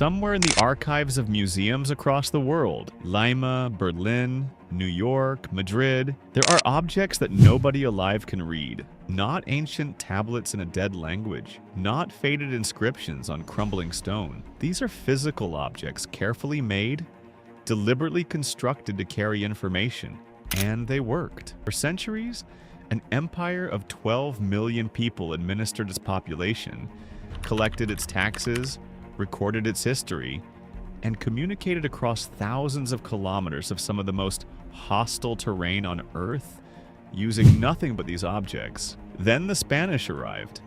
somewhere in the archives of museums across the world. Lima, Berlin, New York, Madrid. There are objects that nobody alive can read. Not ancient tablets in a dead language. Not faded inscriptions on crumbling stone. These are physical objects carefully made, deliberately constructed to carry information. And they worked. For centuries, an empire of 12 million people administered its population, collected its taxes, recorded its history, and communicated across thousands of kilometers of some of the most hostile terrain on Earth, using nothing but these objects. Then the Spanish arrived.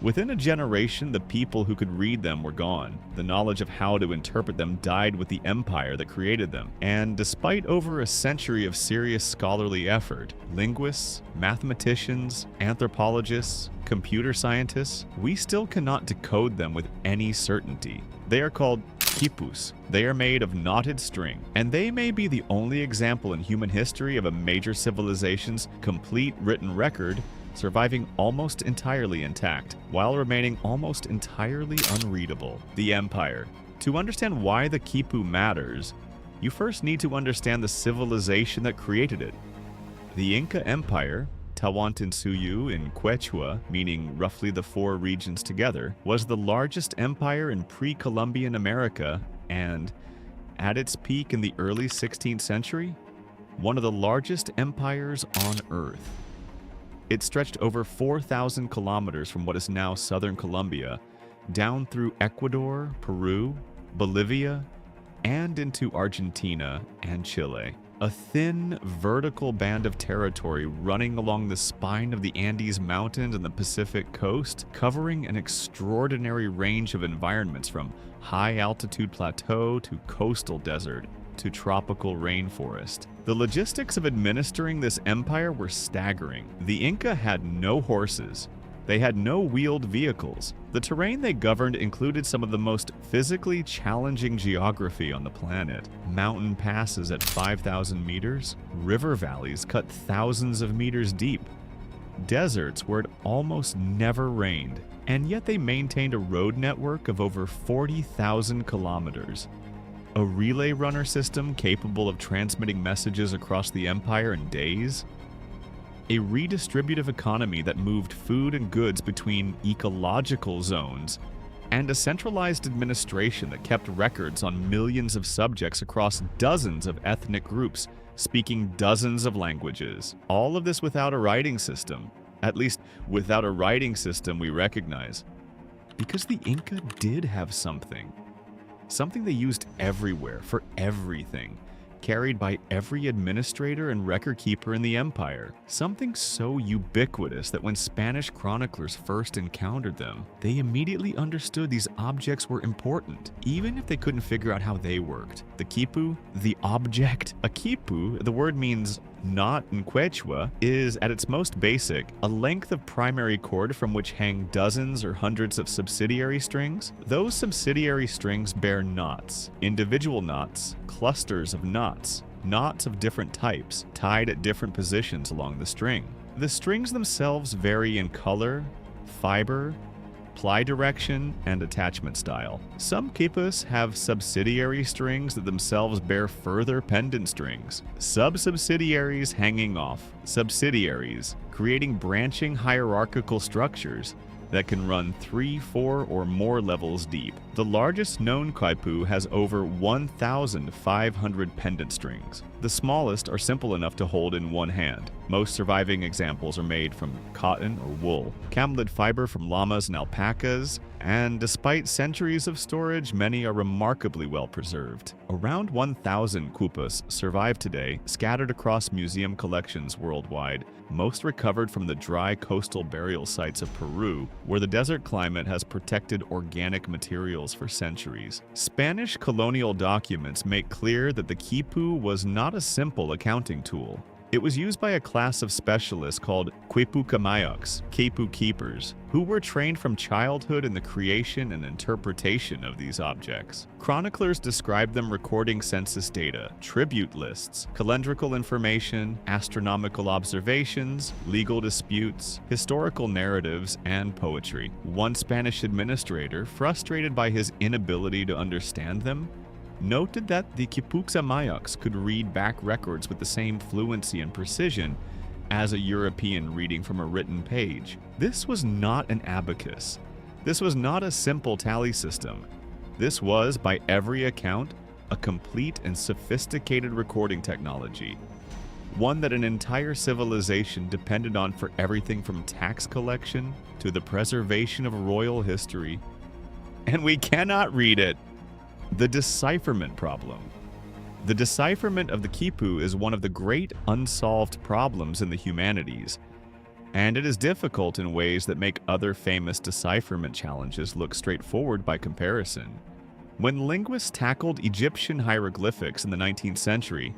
Within a generation, the people who could read them were gone. The knowledge of how to interpret them died with the empire that created them. And despite over a century of serious scholarly effort, linguists, mathematicians, anthropologists, computer scientists, we still cannot decode them with any certainty. They are called Khipus. They are made of knotted string, and they may be the only example in human history of a major civilization's complete written record surviving almost entirely intact, while remaining almost entirely unreadable. The Empire. To understand why the Khipu matters, you first need to understand the civilization that created it. The Inca Empire, Tawantinsuyu in Quechua, meaning roughly the four regions together, was the largest empire in pre-Columbian America and, at its peak in the early 16th century, one of the largest empires on Earth. It stretched over 4,000 kilometers from what is now southern Colombia, down through Ecuador, Peru, Bolivia, and into Argentina and Chile. A thin, vertical band of territory running along the spine of the Andes Mountains and the Pacific coast, covering an extraordinary range of environments from high-altitude plateau to coastal desert to tropical rainforest. The logistics of administering this empire were staggering. The Inca had no horses. They had no wheeled vehicles. The terrain they governed included some of the most physically challenging geography on the planet. Mountain passes at 5,000 meters, river valleys cut thousands of meters deep, deserts where it almost never rained, and yet they maintained a road network of over 40,000 kilometers. A relay runner system capable of transmitting messages across the empire in days. A redistributive economy that moved food and goods between ecological zones. And a centralized administration that kept records on millions of subjects across dozens of ethnic groups, speaking dozens of languages. All of this without a writing system. At least, without a writing system we recognize. Because the Inca did have something. Something they used everywhere, for everything, carried by every administrator and record keeper in the empire. Something so ubiquitous that when Spanish chroniclers first encountered them, they immediately understood these objects were important, even if they couldn't figure out how they worked. The Khipu, the object. A Khipu, the word means knot in Quechua, is at its most basic a length of primary cord from which hang dozens or hundreds of subsidiary strings. Those subsidiary strings bear knots, individual knots, clusters of knots, knots of different types, tied at different positions along the string. The strings themselves vary in color, fiber, ply direction, and attachment style. Some quipus have subsidiary strings that themselves bear further pendant strings, sub-subsidiaries hanging off subsidiaries, creating branching hierarchical structures that can run 3, 4, or more levels deep. The largest known quipu has over 1,500 pendant strings. The smallest are simple enough to hold in one hand. Most surviving examples are made from cotton or wool, camelid fiber from llamas and alpacas, and despite centuries of storage, many are remarkably well preserved. Around 1,000 quipus survive today, scattered across museum collections worldwide, most recovered from the dry coastal burial sites of Peru, where the desert climate has protected organic materials for centuries. Spanish colonial documents make clear that the quipu was not a simple accounting tool. It was used by a class of specialists called Khipu keepers, who were trained from childhood in the creation and interpretation of these objects. Chroniclers described them recording census data, tribute lists, calendrical information, astronomical observations, legal disputes, historical narratives, and poetry. One Spanish administrator, frustrated by his inability to understand them, noted that the Khipu could read back records with the same fluency and precision as a European reading from a written page. This was not an abacus. This was not a simple tally system. This was, by every account, a complete and sophisticated recording technology, one that an entire civilization depended on for everything from tax collection to the preservation of royal history. And we cannot read it. The decipherment problem. The decipherment of the Khipu is one of the great unsolved problems in the humanities, and it is difficult in ways that make other famous decipherment challenges look straightforward by comparison. When linguists tackled Egyptian hieroglyphics in the 19th century,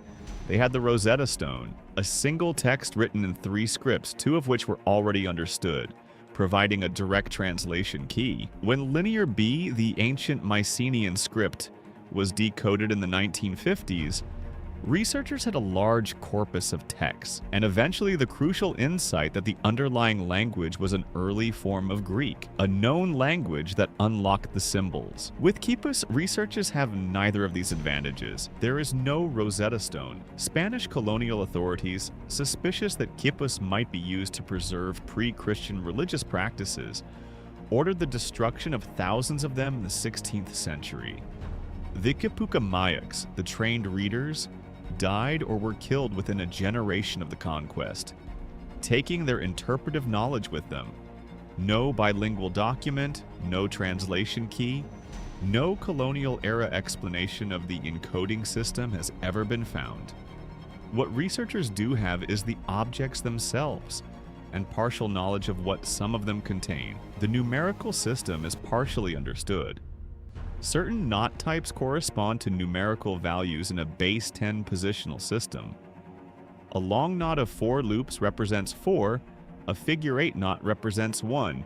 they had the Rosetta Stone, a single text written in 3 scripts, 2 of which were already understood, providing a direct translation key. When Linear B, the ancient Mycenaean script, was decoded in the 1950s, researchers had a large corpus of texts, and eventually the crucial insight that the underlying language was an early form of Greek, a known language that unlocked the symbols. With Quipus, researchers have neither of these advantages. There is no Rosetta Stone. Spanish colonial authorities, suspicious that Quipus might be used to preserve pre-Christian religious practices, ordered the destruction of thousands of them in the 16th century. The Khipu, the trained readers, died or were killed within a generation of the conquest, taking their interpretive knowledge with them. No bilingual document, no translation key, no colonial-era explanation of the encoding system has ever been found. What researchers do have is the objects themselves, and partial knowledge of what some of them contain. The numerical system is partially understood. Certain knot types correspond to numerical values in a base 10 positional system. A long knot of 4 loops represents 4, a figure 8 knot represents 1,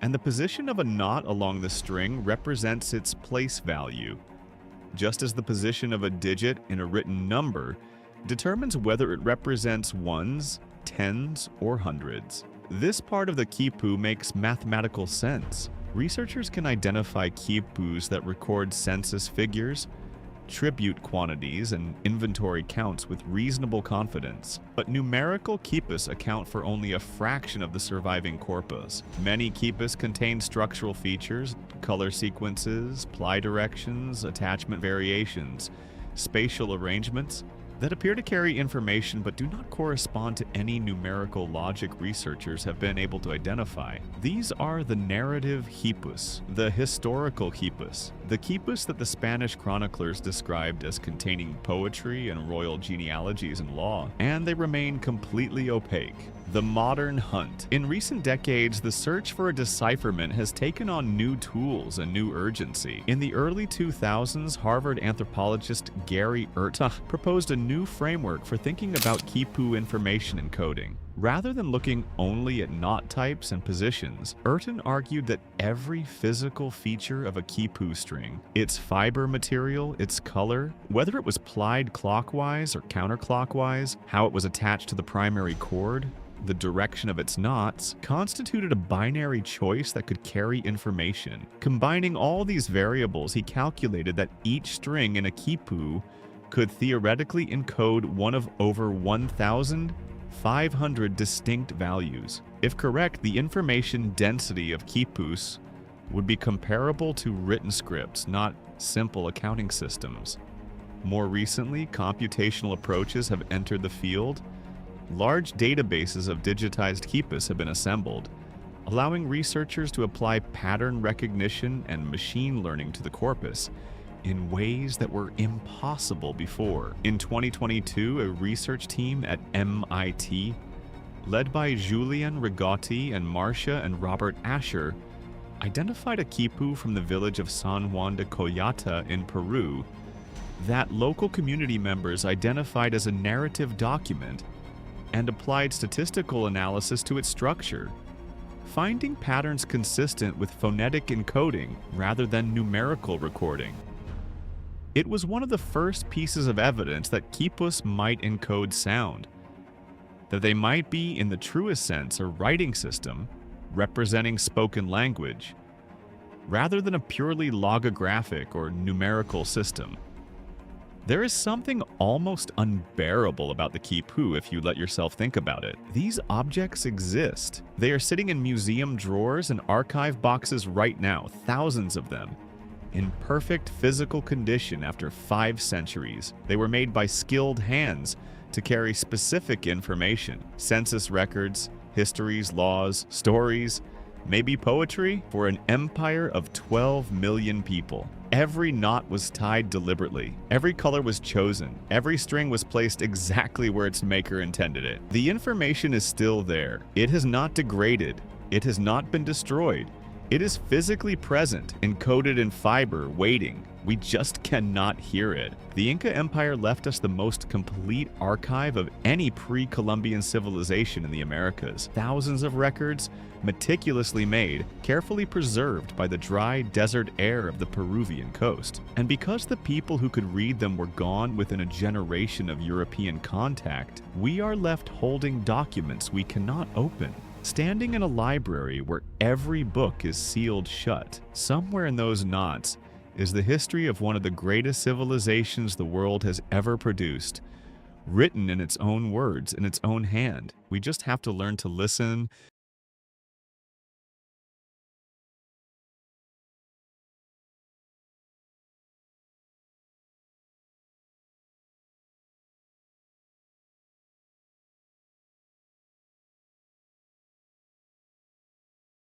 and the position of a knot along the string represents its place value, just as the position of a digit in a written number determines whether it represents ones, tens, or hundreds. This part of the Khipu makes mathematical sense. Researchers can identify quipus that record census figures, tribute quantities, and inventory counts with reasonable confidence. But numerical quipus account for only a fraction of the surviving corpus. Many quipus contain structural features, color sequences, ply directions, attachment variations, spatial arrangements that appear to carry information but do not correspond to any numerical logic researchers have been able to identify. These are the narrative quipus, the historical quipus, the quipus that the Spanish chroniclers described as containing poetry and royal genealogies and law, and they remain completely opaque. The modern hunt. In recent decades, the search for a decipherment has taken on new tools and new urgency. In the early 2000s, Harvard anthropologist Gary Urta proposed a new framework for thinking about Khipu information encoding. Rather than looking only at knot types and positions, Urton argued that every physical feature of a Khipu string, its fiber material, its color, whether it was plied clockwise or counterclockwise, how it was attached to the primary chord, the direction of its knots, constituted a binary choice that could carry information. Combining all these variables, he calculated that each string in a Khipu could theoretically encode one of over 1,500 distinct values. If correct, the information density of quipus would be comparable to written scripts, not simple accounting systems. More recently, computational approaches have entered the field. Large databases of digitized quipus have been assembled, allowing researchers to apply pattern recognition and machine learning to the corpus in ways that were impossible before. In 2022, a research team at MIT, led by Julien Rigotti and Marcia and Robert Asher, identified a quipu from the village of San Juan de Collata in Peru that local community members identified as a narrative document and applied statistical analysis to its structure, finding patterns consistent with phonetic encoding rather than numerical recording. It was one of the first pieces of evidence that quipus might encode sound, that they might be, in the truest sense, a writing system representing spoken language, rather than a purely logographic or numerical system. There is something almost unbearable about the Khipu if you let yourself think about it. These objects exist. They are sitting in museum drawers and archive boxes right now, thousands of them, in perfect physical condition after 5 centuries. They were made by skilled hands to carry specific information, census records, histories, laws, stories, maybe poetry, for an empire of 12 million people. Every knot was tied deliberately. Every color was chosen. Every string was placed exactly where its maker intended it. The information is still there. It has not degraded. It has not been destroyed. It is physically present, encoded in fiber, waiting. We just cannot hear it. The Inca Empire left us the most complete archive of any pre-Columbian civilization in the Americas. Thousands of records, meticulously made, carefully preserved by the dry desert air of the Peruvian coast. And because the people who could read them were gone within a generation of European contact, we are left holding documents we cannot open. Standing in a library where every book is sealed shut, somewhere in those knots is the history of one of the greatest civilizations the world has ever produced, written in its own words, in its own hand. We just have to learn to listen